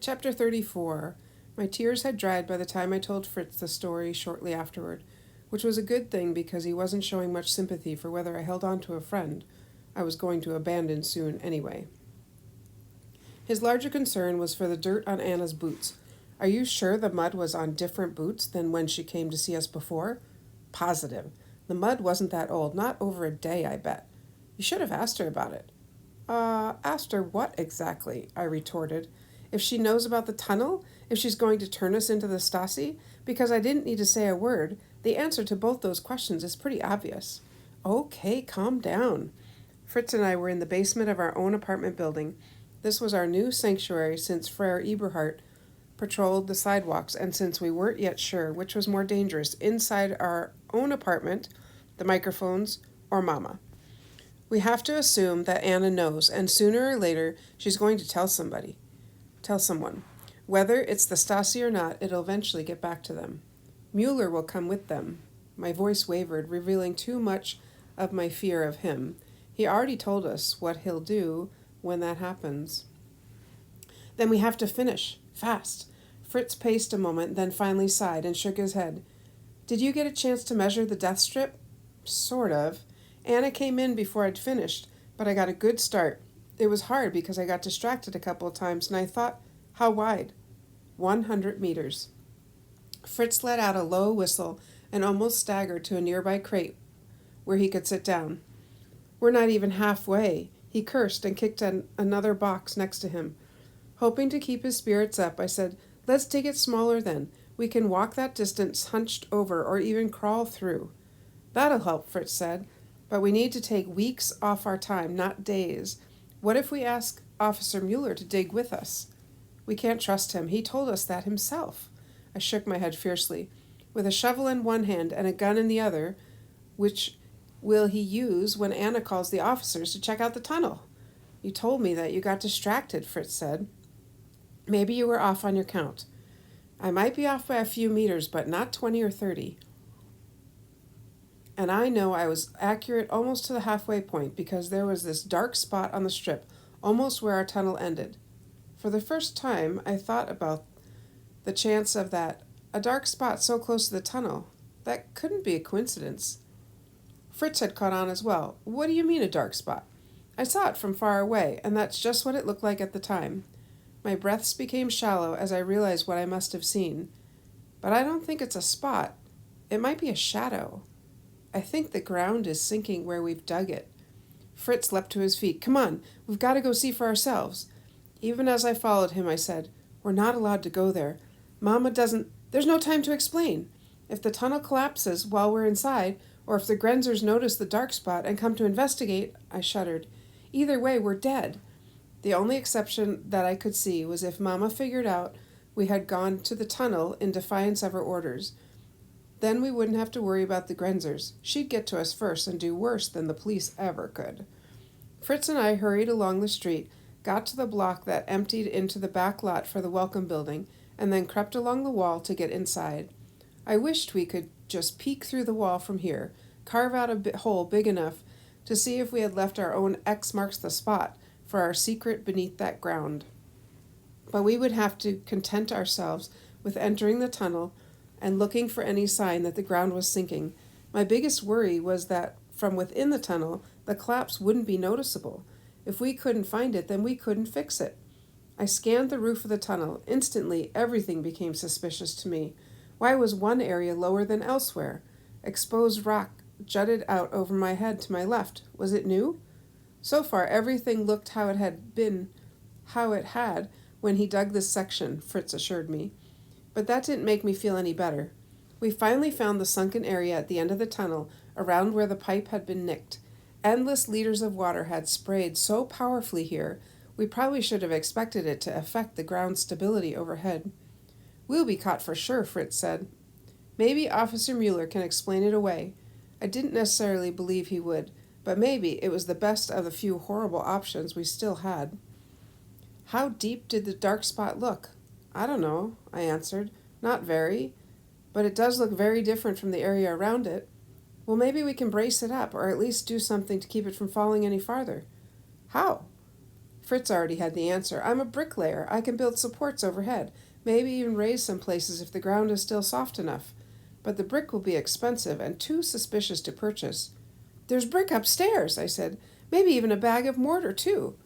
Chapter 34. My tears had dried by the time I told Fritz the story shortly afterward, which was a good thing because he wasn't showing much sympathy for whether I held on to a friend I was going to abandon soon anyway. His larger concern was for the dirt on Anna's boots. Are you sure the mud was on different boots than when she came to see us before? Positive. The mud wasn't that old, not over a day, I bet. You should have asked her about it. Asked her what exactly? I retorted. If she knows about the tunnel? If she's going to turn us into the Stasi? Because I didn't need to say a word. The answer to both those questions is pretty obvious. Okay, calm down. Fritz and I were in the basement of our own apartment building. This was our new sanctuary since Frere Eberhard patrolled the sidewalks and since we weren't yet sure which was more dangerous, inside our own apartment, the microphones, or Mama. We have to assume that Anna knows, and sooner or later she's going to tell somebody. Tell someone. Whether it's the Stasi or not, it'll eventually get back to them. Mueller will come with them. My voice wavered, revealing too much of my fear of him. He already told us what he'll do when that happens. Then we have to finish. Fast. Fritz paced a moment, then finally sighed and shook his head. Did you get a chance to measure the death strip? Sort of. Anna came in before I'd finished, but I got a good start. It was hard because I got distracted a couple of times, and I thought, how wide? 100 meters. Fritz let out a low whistle and almost staggered to a nearby crate where he could sit down. We're not even halfway. He cursed and kicked another box next to him. Hoping to keep his spirits up, I said, let's take it smaller then. We can walk that distance hunched over or even crawl through. That'll help, Fritz said. But we need to take weeks off our time, not days. What if we ask Officer Mueller to dig with us? We can't trust him. He told us that himself. I shook my head fiercely. With a shovel in one hand and a gun in the other, which will he use when Anna calls the officers to check out the tunnel? You told me that you got distracted, Fritz said. Maybe you were off on your count. I might be off by a few meters, but not 20 or 30. And I know I was accurate almost to the halfway point because there was this dark spot on the strip, almost where our tunnel ended. For the first time, I thought about the chance of that, a dark spot so close to the tunnel. That couldn't be a coincidence. Fritz had caught on as well. What do you mean a dark spot? I saw it from far away, and that's just what it looked like at the time. My breaths became shallow as I realized what I must have seen. But I don't think it's a spot. It might be a shadow. I think the ground is sinking where we've dug it. Fritz leapt to his feet. Come on, we've got to go see for ourselves. Even as I followed him, I said, we're not allowed to go there. Mama doesn't... There's no time to explain. If the tunnel collapses while we're inside, or if the Grenzers notice the dark spot and come to investigate, I shuddered. Either way, we're dead. The only exception that I could see was if Mama figured out we had gone to the tunnel in defiance of her orders. Then we wouldn't have to worry about the Grenzers. She'd get to us first and do worse than the police ever could. Fritz and I hurried along the street, got to the block that emptied into the back lot for the Welcome Building, and then crept along the wall to get inside. I wished we could just peek through the wall from here, carve out a hole big enough to see if we had left our own X marks the spot for our secret beneath that ground. But we would have to content ourselves with entering the tunnel and looking for any sign that the ground was sinking. My biggest worry was that from within the tunnel, the collapse wouldn't be noticeable. If we couldn't find it, then we couldn't fix it. I scanned the roof of the tunnel. Instantly, everything became suspicious to me. Why was one area lower than elsewhere? Exposed rock jutted out over my head to my left. Was it new? So far, everything looked how it had when he dug this section, Fritz assured me. But that didn't make me feel any better. We finally found the sunken area at the end of the tunnel, around where the pipe had been nicked. Endless liters of water had sprayed so powerfully here, we probably should have expected it to affect the ground stability overhead. We'll be caught for sure, Fritz said. Maybe Officer Mueller can explain it away. I didn't necessarily believe he would, but maybe it was the best of the few horrible options we still had. How deep did the dark spot look? I don't know, I answered. Not very, but it does look very different from the area around it. Well, maybe we can brace it up, or at least do something to keep it from falling any farther. How? Fritz already had the answer. I'm a bricklayer. I can build supports overhead, maybe even raise some places if the ground is still soft enough. But the brick will be expensive and too suspicious to purchase. There's brick upstairs, I said. Maybe even a bag of mortar, too.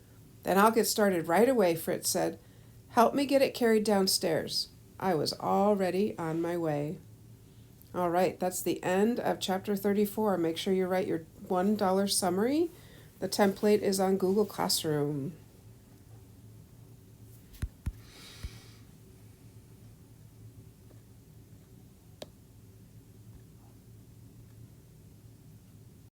Then I'll get started right away, Fritz said. Help me get it carried downstairs. I was already on my way. All right, that's the end of chapter 34. Make sure you write your $1 summary. The template is on Google Classroom.